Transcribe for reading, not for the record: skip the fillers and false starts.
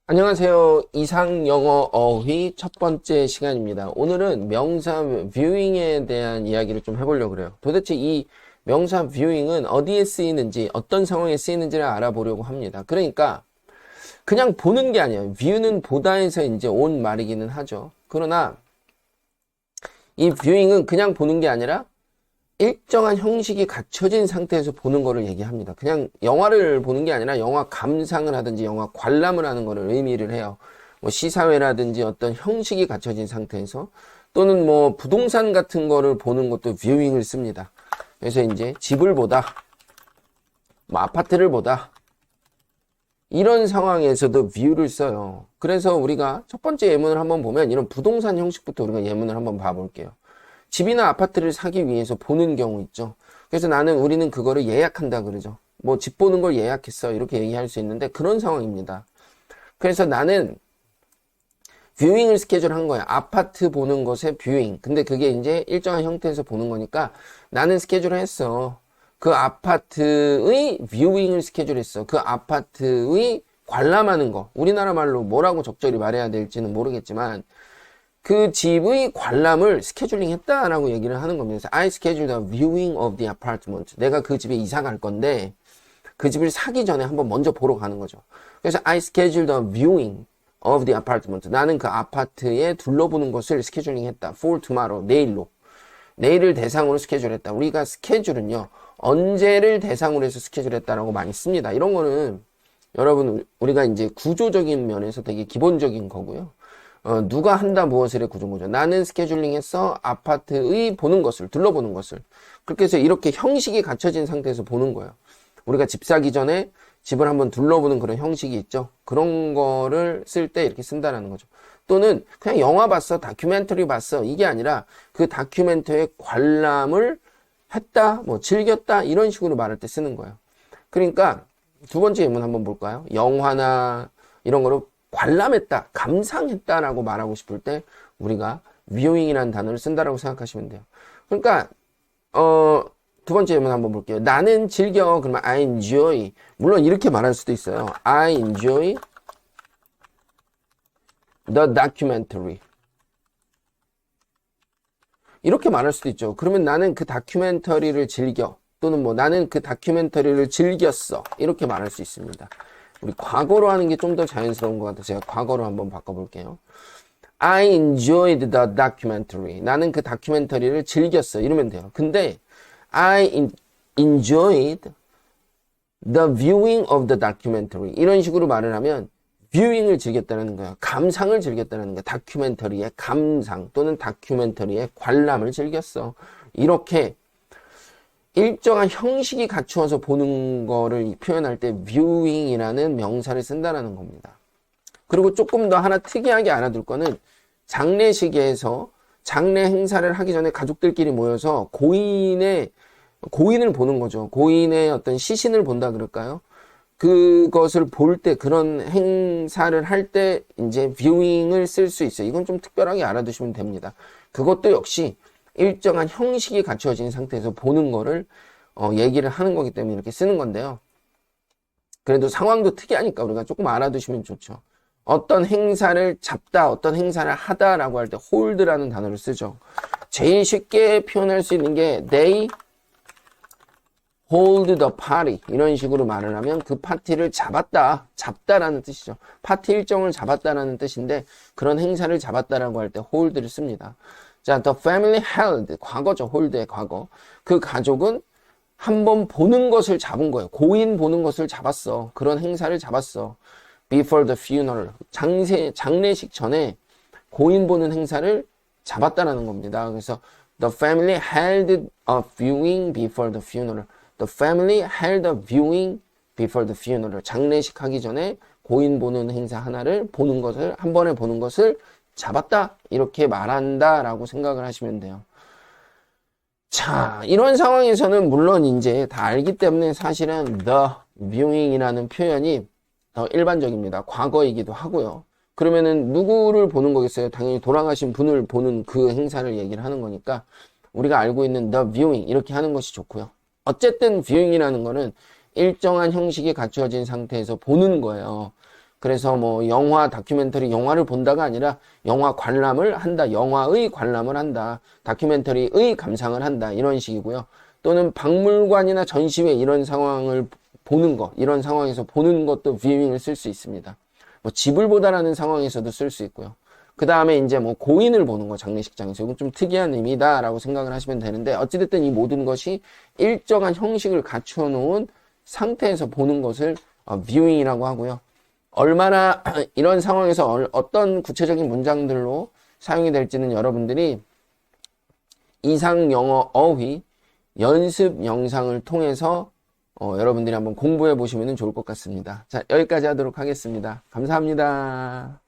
안녕하세요. 이상 영어 어휘 첫 번째 시간입니다. 오늘은 명사 viewing에 대한 이야기를 좀 해보려고 그래요. 도대체 이 명사 viewing은 어디에 쓰이는지, 어떤 상황에 쓰이는지를 알아보려고 합니다. 그러니까 그냥 보는 게 아니에요. view는 보다에서 이제 온 말이기는 하죠. 그러나 이 viewing은 그냥 보는 게 아니라 일정한 형식이 갖춰진 상태에서 보는 거를 얘기합니다. 그냥 영화를 보는 게 아니라 영화 감상을 하든지 영화 관람을 하는 거를 의미를 해요. 뭐 시사회라든지 어떤 형식이 갖춰진 상태에서 또는 뭐 부동산 같은 거를 보는 것도 뷰잉을 씁니다. 그래서 이제 집을 보다, 뭐 아파트를 보다 이런 상황에서도 뷰를 써요. 그래서 우리가 첫 번째 예문을 한번 보면 이런 부동산 형식부터 우리가 예문을 한번 봐볼게요. 집이나 아파트를 사기 위해서 보는 경우 있죠. 그래서 우리는 그거를 예약한다 그러죠. 뭐 집 보는 걸 예약했어 이렇게 얘기할 수 있는데 그런 상황입니다. 그래서 나는 뷰잉을 스케줄한 거야. 아파트 보는 것의 뷰잉. 근데 그게 이제 일정한 형태에서 보는 거니까 나는 스케줄을 했어. 그 아파트의 뷰잉을 스케줄했어. 그 아파트의 관람하는 거. 우리나라 말로 뭐라고 적절히 말해야 될지는 모르겠지만 그 집의 관람을 스케줄링 했다라고 얘기를 하는 겁니다. 그래서 I scheduled a viewing of the apartment. 내가 그 집에 이사 갈 건데 그 집을 사기 전에 한번 먼저 보러 가는 거죠. 그래서 I scheduled a viewing of the apartment. 나는 그 아파트에 둘러보는 것을 스케줄링 했다. For tomorrow. 내일로. 내일을 대상으로 스케줄했다. 우리가 스케줄은요. 언제를 대상으로 해서 스케줄했다라고 많이 씁니다. 이런 거는 여러분 우리가 이제 구조적인 면에서 되게 기본적인 거고요. 누가 한다 무엇을의 구조인 거죠. 나는 스케줄링해서 아파트의 보는 것을, 둘러보는 것을. 그렇게 해서 이렇게 형식이 갖춰진 상태에서 보는 거예요. 우리가 집 사기 전에 집을 한번 둘러보는 그런 형식이 있죠. 그런 거를 쓸 때 이렇게 쓴다는 거죠. 또는 그냥 영화 봤어, 다큐멘터리 봤어. 이게 아니라 그 다큐멘터리의 관람을 했다, 뭐 즐겼다 이런 식으로 말할 때 쓰는 거예요. 그러니까 두 번째 예문 한번 볼까요? 영화나 이런 거로 관람했다, 감상했다라고 말하고 싶을 때 우리가 viewing이라는 단어를 쓴다라고 생각하시면 돼요. 그러니까 두 번째 예문 한번 볼게요. 나는 즐겨. 그러면 I enjoy. 물론 이렇게 말할 수도 있어요. I enjoy the documentary. 이렇게 말할 수도 있죠. 그러면 나는 그 다큐멘터리를 즐겨. 또는 뭐 나는 그 다큐멘터리를 즐겼어. 이렇게 말할 수 있습니다. 우리 과거로 하는 게 좀 더 자연스러운 것 같아서 제가 과거로 한번 바꿔볼게요. I enjoyed the documentary. 나는 그 다큐멘터리를 즐겼어. 이러면 돼요. 근데 I enjoyed the viewing of the documentary. 이런 식으로 말을 하면 viewing을 즐겼다는 거야. 감상을 즐겼다는 거야. 다큐멘터리의 감상 또는 다큐멘터리의 관람을 즐겼어. 이렇게 일정한 형식이 갖추어서 보는 거를 표현할 때 viewing이라는 명사를 쓴다는 겁니다. 그리고 조금 더 하나 특이하게 알아둘 거는 장례식에서 장례 행사를 하기 전에 가족들끼리 모여서 고인을 보는 거죠. 고인의 어떤 시신을 본다 그럴까요? 그것을 볼 때, 그런 행사를 할 때 이제 viewing을 쓸 수 있어요. 이건 좀 특별하게 알아두시면 됩니다. 그것도 역시 일정한 형식이 갖춰진 상태에서 보는 거를 얘기를 하는 거기 때문에 이렇게 쓰는 건데요. 그래도 상황도 특이하니까 우리가 조금 알아두시면 좋죠. 어떤 행사를 잡다, 어떤 행사를 하다라고 할 때 hold라는 단어를 쓰죠. 제일 쉽게 표현할 수 있는 게 they hold the party 이런 식으로 말을 하면 그 파티를 잡다라는 뜻이죠. 파티 일정을 잡았다라는 뜻인데 그런 행사를 잡았다라고 할 때 hold를 씁니다. 자, the family held, 과거죠. hold의 과거. 그 가족은 한번 보는 것을 잡은 거예요. 고인 보는 것을 잡았어. 그런 행사를 잡았어. before the funeral. 장례식 전에 고인 보는 행사를 잡았다라는 겁니다. 그래서 the family held a viewing before the funeral. The family held a viewing before the funeral. 장례식 하기 전에 고인 보는 행사 하나를 한 번에 보는 것을 잡았다 이렇게 말한다라고 생각을 하시면 돼요. 자, 이런 상황에서는 물론 이제 다 알기 때문에 사실은 the viewing이라는 표현이 더 일반적입니다. 과거이기도 하고요. 그러면은 누구를 보는 거겠어요? 당연히 돌아가신 분을 보는 그 행사를 얘기를 하는 거니까 우리가 알고 있는 the viewing 이렇게 하는 것이 좋고요. 어쨌든 viewing이라는 거는 일정한 형식이 갖추어진 상태에서 보는 거예요. 그래서 뭐 영화, 다큐멘터리, 영화를 본다가 아니라 영화 관람을 한다. 영화의 관람을 한다. 다큐멘터리의 감상을 한다. 이런 식이고요. 또는 박물관이나 전시회 이런 상황을 보는 것, 이런 상황에서 보는 것도 viewing을 쓸 수 있습니다. 뭐 집을 보다라는 상황에서도 쓸 수 있고요. 그 다음에 이제 뭐 고인을 보는 거, 장례식장에서. 이건 좀 특이한 의미다라고 생각을 하시면 되는데, 어찌됐든 이 모든 것이 일정한 형식을 갖춰 놓은 상태에서 보는 것을 viewing이라고 하고요. 얼마나 이런 상황에서 어떤 구체적인 문장들로 사용이 될지는 여러분들이 이상 영어 어휘 연습 영상을 통해서 여러분들이 한번 공부해 보시면 좋을 것 같습니다. 자, 여기까지 하도록 하겠습니다. 감사합니다.